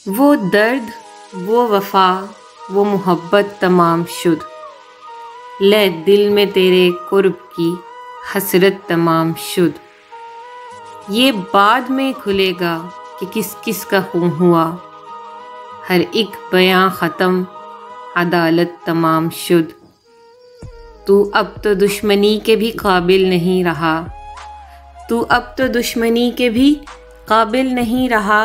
वो दर्द, वो वफ़ा, वो मोहब्बत तमाम शुद, ले दिल में तेरे कुर्ब की हसरत तमाम शुद। ये बाद में खुलेगा कि किस किस का खून हुआ, हर एक बयां ख़त्म, अदालत तमाम शुद। तू अब तो दुश्मनी के भी काबिल नहीं रहा, तू अब तो दुश्मनी के भी काबिल नहीं रहा।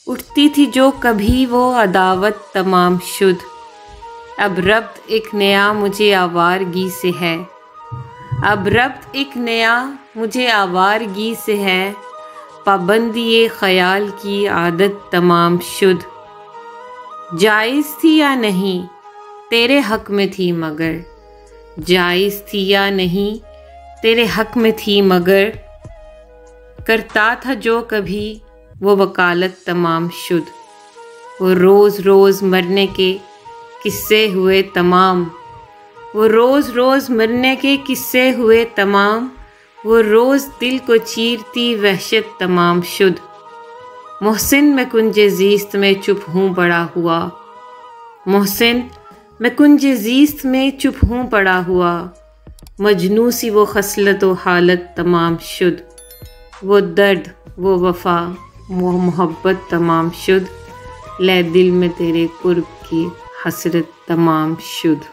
उठती थी जो कभी वो अदावत तमाम शुद, अब रब्त एक नया मुझे आवारगी से है, अब रब्त एक नया मुझे आवारगी से है। पाबंदी ये ख़याल की आदत तमाम शुद, जायज़ थी या नहीं तेरे हक़ में थी मगर, जायज़ थी या नहीं तेरे हक़ में थी मगर। करता था जो कभी वो वकालत तमाम शुद, वो रोज़ रोज़ मरने के किस्से हुए तमाम, वो रोज़ रोज़ मरने के किस्से हुए तमाम। वो रोज़ दिल को चीरती वहशत तमाम शुद। मोहसिन मैं कुंजे ज़ीस्त में चुप हूँ पड़ा हुआ, मोहसिन मैं कुंजे ज़ीस्त में चुप हूँ पड़ा हुआ। मजनू सी वो खसलत व हालत तमाम शुद, वो दर्द, वो वफ़ा, वो मोहब्बत तमाम शुद, ले दिल में तेरे कुर्ब की हसरत तमाम शुद।